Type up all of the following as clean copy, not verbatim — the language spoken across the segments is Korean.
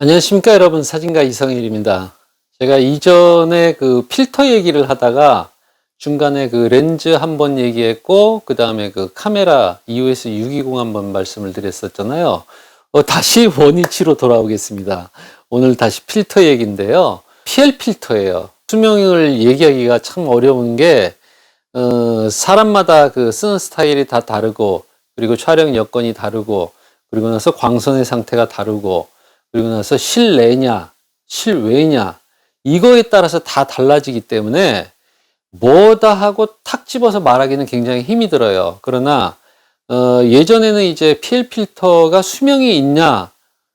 안녕하십니까 여러분, 사진가 이성일입니다. 제가 이전에 그 필터 얘기를 하다가 중간에 그 렌즈 한번 얘기했고 그 다음에 그 카메라 EOS 620 한번 말씀을 드렸었잖아요. 다시 원위치로 돌아오겠습니다. 오늘 다시 필터 얘기인데요. PL 필터예요. 수명을 얘기하기가 참 어려운 게 사람마다 그 쓰는 스타일이 다 다르고, 그리고 촬영 여건이 다르고, 그리고 나서 광선의 상태가 다르고, 그리고 나서 실내냐 실외냐 이거에 따라서 다 달라지기 때문에 뭐다 하고 탁 집어서 말하기는 굉장히 힘이 들어요. 그러나 예전에는 이제 PL 필터가 수명이 있냐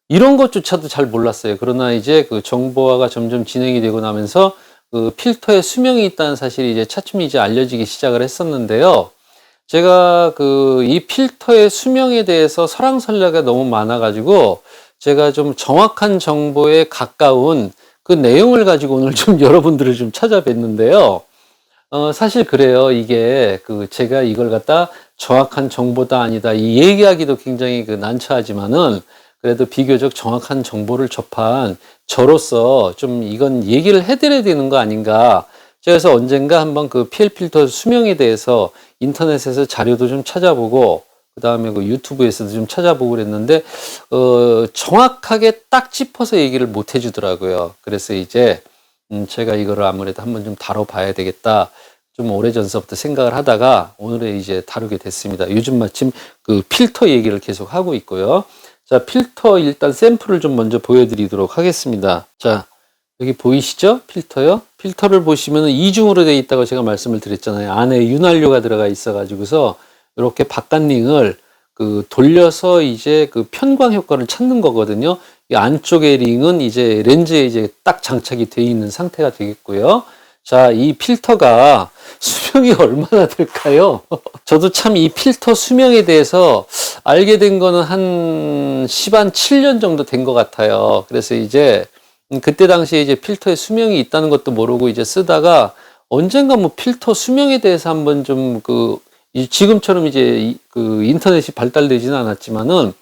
이런 것조차도 잘 몰랐어요. 그러나 이제 그 정보화가 점점 진행이 되고 나면서 그 필터에 수명이 있다는 사실이 이제 차츰 이제 알려지기 시작을 했었는데요. 제가 그 이 필터의 수명에 대해서 설왕설래가 너무 많아가지고 제가 좀 정확한 정보에 가까운 그 내용을 가지고 오늘 좀 여러분들을 좀 찾아뵀는데요. 사실 그래요. 이게 그 제가 이걸 갖다 정확한 정보다 아니다 이 얘기하기도 굉장히 그 난처하지만은 그래도 비교적 정확한 정보를 접한 저로서 좀 이건 얘기를 해드려야 되는 거 아닌가. 그래서 언젠가 한번 그 PL 필터 수명에 대해서 인터넷에서 자료도 좀 찾아보고 그 다음에 그 유튜브에서도 좀 찾아보고 그랬는데 정확하게 딱 짚어서 얘기를 못 해주더라고요. 그래서 이제 제가 이거를 아무래도 한번 좀 다뤄봐야 되겠다. 좀 오래전서부터 생각을 하다가 오늘에 이제 다루게 됐습니다. 요즘 마침 그 필터 얘기를 계속 하고 있고요. 자, 필터 일단 샘플을 좀 먼저 보여드리도록 하겠습니다. 자, 여기 보이시죠? 필터요? 필터를 보시면 이중으로 되어 있다고 제가 말씀을 드렸잖아요. 안에 윤활유가 들어가 있어가지고서 이렇게 바깥 링을 그 돌려서 이제 그 편광 효과를 찾는 거거든요. 이 안쪽의 링은 이제 렌즈에 이제 딱 장착이 되어 있는 상태가 되겠고요. 자, 이 필터가 수명이 얼마나 될까요? 저도 참 이 필터 수명에 대해서 알게 된 거는 한 7년 정도 된 것 같아요. 그래서 이제 그때 당시에 이제 필터의 수명이 있다는 것도 모르고 이제 쓰다가 언젠가 뭐 필터 수명에 대해서 한번 좀 지금처럼 이제 그 인터넷이 발달되지는 않았지만은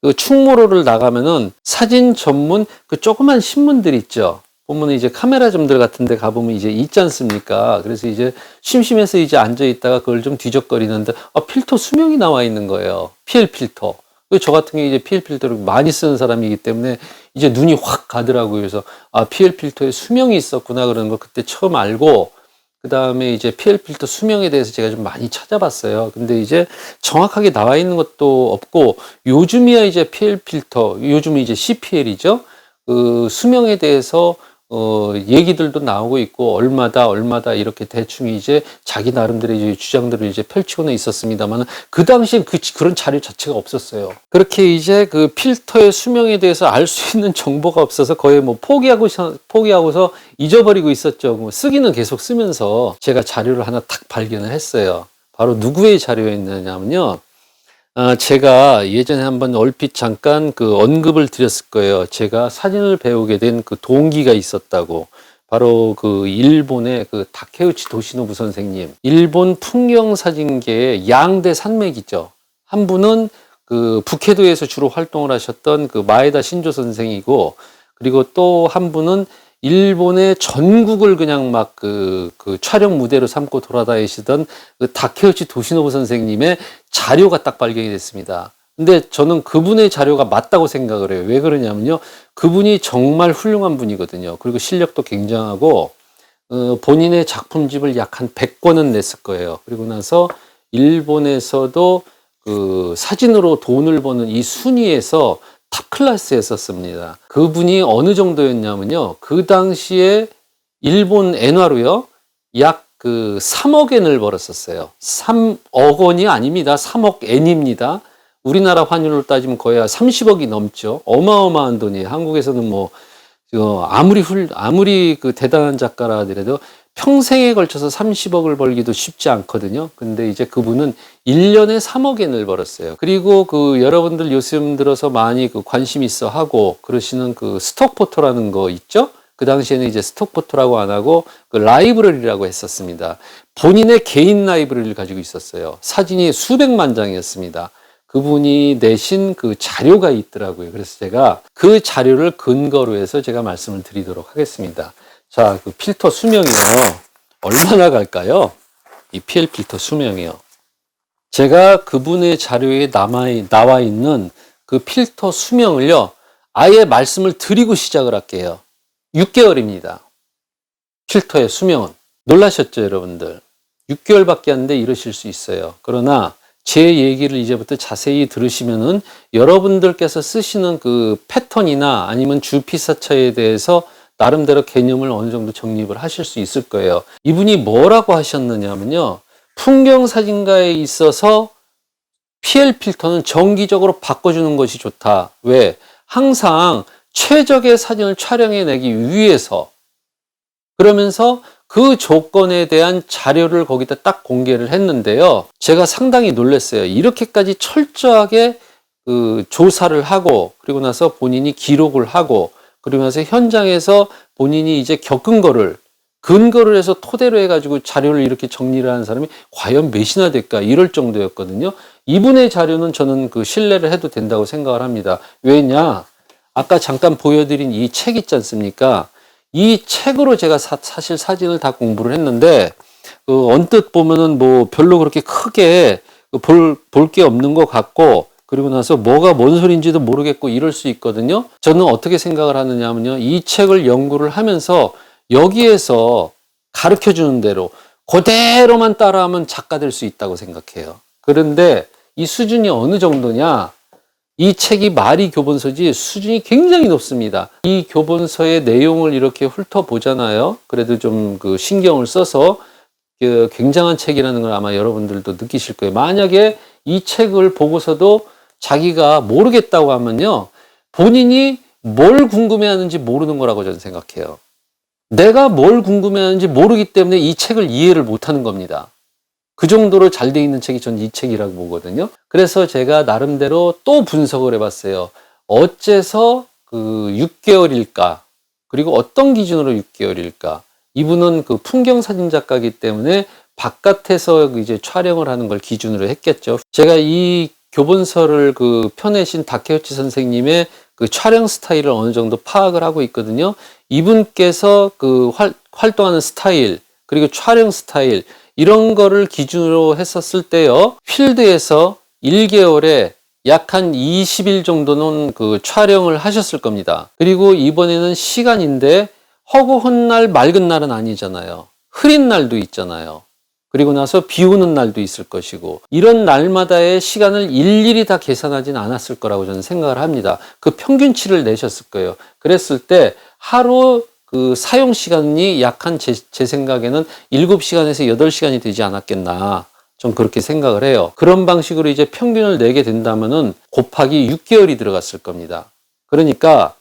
그 충무로를 나가면은 사진 전문 그 조그만 신문들 있죠. 보면 이제 카메라점들 같은 데 가보면 이제 있지 않습니까? 그래서 이제 심심해서 이제 앉아 있다가 그걸 좀 뒤적거리는데 필터 수명이 나와 있는 거예요. PL 필터. 저 같은 게 이제 PL 필터를 많이 쓰는 사람이기 때문에 이제 눈이 확 가더라고요. 그래서 PL 필터에 수명이 있었구나 그러는 걸 그때 처음 알고 그 다음에 이제 PL 필터 수명에 대해서 제가 좀 많이 찾아봤어요. 근데 이제 정확하게 나와 있는 것도 없고 요즘이야 이제 PL 필터, 요즘은 이제 CPL이죠. 그 수명에 대해서 얘기들도 나오고 있고 얼마다 이렇게 대충 이제 자기 나름대로 이제 주장들을 이제 펼치고는 있었습니다만 그 당시엔 그런 자료 자체가 없었어요. 그렇게 이제 그 필터의 수명에 대해서 알 수 있는 정보가 없어서 거의 뭐 포기하고서 잊어버리고 있었죠. 뭐 쓰기는 계속 쓰면서 제가 자료를 하나 탁 발견을 했어요. 바로 누구의 자료였느냐면요. 제가 예전에 한번 얼핏 잠깐 그 언급을 드렸을 거예요. 제가 사진을 배우게 된 그 동기가 있었다고. 바로 그 일본의 그 다케우치 도시노부 선생님. 일본 풍경 사진계의 양대 산맥이죠. 한 분은 그 북해도에서 주로 활동을 하셨던 그 마에다 신조 선생이고, 그리고 또 한 분은 일본의 전국을 그냥 막 그 촬영 무대로 삼고 돌아다니시던 그 다케우치 도시노부 선생님의 자료가 딱 발견이 됐습니다. 근데 저는 그분의 자료가 맞다고 생각을 해요. 왜 그러냐면요. 그분이 정말 훌륭한 분이거든요. 그리고 실력도 굉장하고, 본인의 작품집을 약 한 100권은 냈을 거예요. 그리고 나서 일본에서도 그 사진으로 돈을 버는 이 순위에서 탑 클래스에 썼습니다. 그분이 어느 정도였냐면요. 그 당시에 일본 엔화로요. 약 그 3억 엔을 벌었었어요. 3억 원이 아닙니다. 3억 엔입니다. 우리나라 환율로 따지면 거의 30억이 넘죠. 어마어마한 돈이에요. 한국에서는 뭐 아무리 그 대단한 작가라 하더라도 평생에 걸쳐서 30억을 벌기도 쉽지 않거든요. 근데 이제 그분은 1년에 3억 엔을 벌었어요. 그리고 그 여러분들 요즘 들어서 많이 그 관심 있어 하고 그러시는 그 스톡포토라는 거 있죠? 그 당시에는 이제 스톡포토라고 안 하고 그 라이브러리라고 했었습니다. 본인의 개인 라이브러리를 가지고 있었어요. 사진이 수백만 장이었습니다. 그분이 내신 그 자료가 있더라고요. 그래서 제가 그 자료를 근거로 해서 제가 말씀을 드리도록 하겠습니다. 자, 그 필터 수명이요. 얼마나 갈까요? 이 PL 필터 수명이요. 제가 그분의 자료에 나와 있는 그 필터 수명을요, 아예 말씀을 드리고 시작을 할게요. 6개월입니다. 필터의 수명은. 놀라셨죠, 여러분들? 6개월밖에 안 돼 이러실 수 있어요. 그러나 제 얘기를 이제부터 자세히 들으시면은 여러분들께서 쓰시는 그 패턴이나 아니면 주피사처에 대해서 나름대로 개념을 어느 정도 정립을 하실 수 있을 거예요. 이분이 뭐라고 하셨느냐면요. 풍경사진가에 있어서 PL 필터는 정기적으로 바꿔주는 것이 좋다. 왜? 항상 최적의 사진을 촬영해내기 위해서. 그러면서 그 조건에 대한 자료를 거기다 딱 공개를 했는데요. 제가 상당히 놀랐어요. 이렇게까지 철저하게 그 조사를 하고, 그리고 나서 본인이 기록을 하고, 그리고 나서 현장에서 본인이 이제 겪은 거를 근거를 해서 토대로 해가지고 자료를 이렇게 정리를 하는 사람이 과연 몇이나 될까 이럴 정도였거든요. 이분의 자료는 저는 그 신뢰를 해도 된다고 생각을 합니다. 왜냐? 아까 잠깐 보여드린 이 책 있지 않습니까? 이 책으로 제가 사실 사진을 다 공부를 했는데, 언뜻 보면은 뭐 별로 그렇게 크게 볼 게 없는 것 같고, 그리고 나서 뭐가 뭔 소리인지도 모르겠고 이럴 수 있거든요. 저는 어떻게 생각을 하느냐면요. 이 책을 연구를 하면서 여기에서 가르쳐 주는 대로 그대로만 따라하면 작가 될 수 있다고 생각해요. 그런데 이 수준이 어느 정도냐? 이 책이 말이 교본서지 수준이 굉장히 높습니다. 이 교본서의 내용을 이렇게 훑어보잖아요. 그래도 좀 그 신경을 써서 그 굉장한 책이라는 걸 아마 여러분들도 느끼실 거예요. 만약에 이 책을 보고서도 자기가 모르겠다고 하면요. 본인이 뭘 궁금해하는지 모르는 거라고 저는 생각해요. 내가 뭘 궁금해하는지 모르기 때문에 이 책을 이해를 못하는 겁니다. 그 정도로 잘 돼 있는 책이 전 이 책이라고 보거든요. 그래서 제가 나름대로 또 분석을 해봤어요. 어째서 그 6개월일까? 그리고 어떤 기준으로 6개월일까? 이분은 그 풍경사진 작가이기 때문에 바깥에서 이제 촬영을 하는 걸 기준으로 했겠죠. 제가 이 교본서를 그 펴내신 다케우치 선생님의 그 촬영 스타일을 어느 정도 파악을 하고 있거든요. 이분께서 그 활동하는 스타일, 그리고 촬영 스타일, 이런 거를 기준으로 했었을 때요. 필드에서 1개월에 약 한 20일 정도는 그 촬영을 하셨을 겁니다. 그리고 이번에는 시간인데 허구한 날, 맑은 날은 아니잖아요. 흐린 날도 있잖아요. 그리고 나서 비 오는 날도 있을 것이고, 이런 날마다의 시간을 일일이 다 계산하진 않았을 거라고 저는 생각을 합니다. 그 평균치를 내셨을 거예요. 그랬을 때 하루 그 사용 시간이 약 한 제 생각에는 7시간에서 8시간이 되지 않았겠나. 좀 그렇게 생각을 해요. 그런 방식으로 이제 평균을 내게 된다면은 곱하기 6개월이 들어갔을 겁니다. 그러니까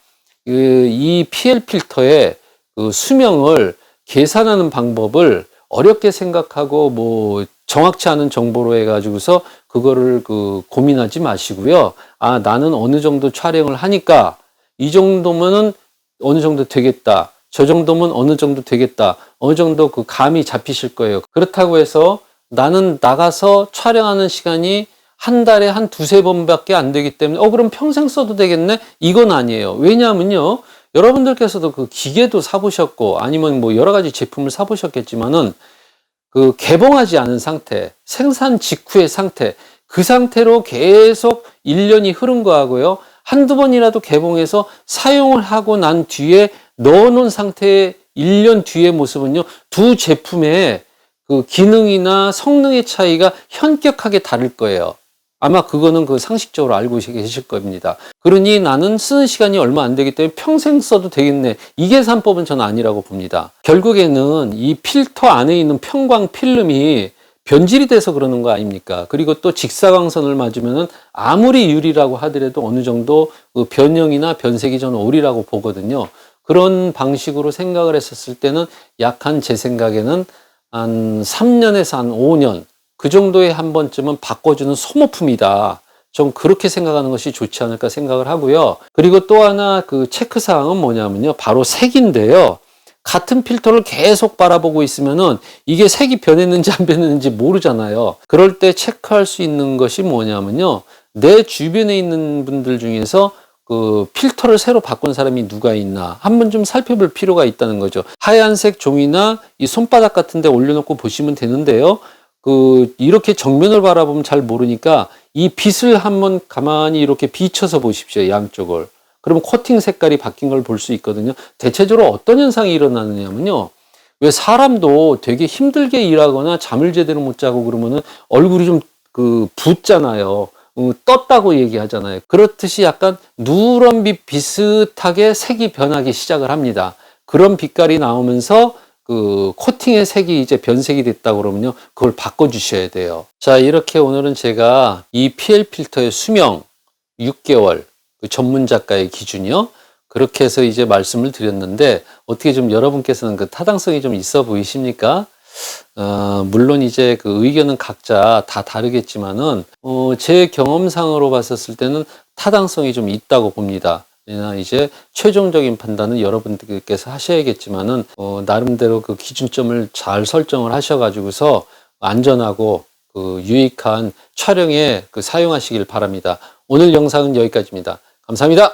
이 PL 필터의 그 수명을 계산하는 방법을 어렵게 생각하고 뭐 정확치 않은 정보로 해가지고서 그거를 그 고민하지 마시고요. 아, 나는 어느 정도 촬영을 하니까 이 정도면은 어느 정도 되겠다. 저 정도면 어느 정도 되겠다. 어느 정도 그 감이 잡히실 거예요. 그렇다고 해서 나는 나가서 촬영하는 시간이 한 달에 한 두세 번밖에 안 되기 때문에 그럼 평생 써도 되겠네? 이건 아니에요. 왜냐하면요. 여러분들께서도 그 기계도 사보셨고 아니면 뭐 여러 가지 제품을 사보셨겠지만은 그 개봉하지 않은 상태, 생산 직후의 상태, 그 상태로 계속 1년이 흐른 거하고요. 한두 번이라도 개봉해서 사용을 하고 난 뒤에 넣어놓은 상태의 1년 뒤의 모습은요. 두 제품의 그 기능이나 성능의 차이가 현격하게 다를 거예요. 아마 그거는 그 상식적으로 알고 계실 겁니다. 그러니 나는 쓰는 시간이 얼마 안 되기 때문에 평생 써도 되겠네. 이 계산법은 저는 아니라고 봅니다. 결국에는 이 필터 안에 있는 편광 필름이 변질이 돼서 그러는 거 아닙니까? 그리고 또 직사광선을 맞으면은 아무리 유리라고 하더라도 어느 정도 그 변형이나 변색이 저는 오리라고 보거든요. 그런 방식으로 생각을 했었을 때는 약 한 제 생각에는 한 3년에서 한 5년 그 정도에 한 번쯤은 바꿔주는 소모품이다. 좀 그렇게 생각하는 것이 좋지 않을까 생각을 하고요. 그리고 또 하나 그 체크사항은 뭐냐면요. 바로 색인데요. 같은 필터를 계속 바라보고 있으면은 이게 색이 변했는지 안 변했는지 모르잖아요. 그럴 때 체크할 수 있는 것이 뭐냐면요. 내 주변에 있는 분들 중에서 그 필터를 새로 바꾼 사람이 누가 있나 한번 좀 살펴볼 필요가 있다는 거죠. 하얀색 종이나 이 손바닥 같은 데 올려놓고 보시면 되는데요. 이렇게 정면을 바라보면 잘 모르니까 이 빛을 한번 가만히 이렇게 비춰서 보십시오. 양쪽을. 그러면 코팅 색깔이 바뀐 걸 볼 수 있거든요. 대체적으로 어떤 현상이 일어나느냐면요. 왜 사람도 되게 힘들게 일하거나 잠을 제대로 못 자고 그러면은 얼굴이 좀 붓잖아요. 떴다고 얘기하잖아요. 그렇듯이 약간 누런빛 비슷하게 색이 변하기 시작을 합니다. 그런 빛깔이 나오면서 코팅의 색이 이제 변색이 됐다 그러면요. 그걸 바꿔주셔야 돼요. 자, 이렇게 오늘은 제가 이 PL 필터의 수명 6개월, 전문 작가의 기준이요. 그렇게 해서 이제 말씀을 드렸는데, 어떻게 좀 여러분께서는 타당성이 좀 있어 보이십니까? 물론 이제 의견은 각자 다 다르겠지만은, 제 경험상으로 봤었을 때는 타당성이 좀 있다고 봅니다. 이제 최종적인 판단은 여러분들께서 하셔야겠지만은, 나름대로 기준점을 잘 설정을 하셔가지고서 안전하고 유익한 촬영에 사용하시길 바랍니다. 오늘 영상은 여기까지입니다. 감사합니다.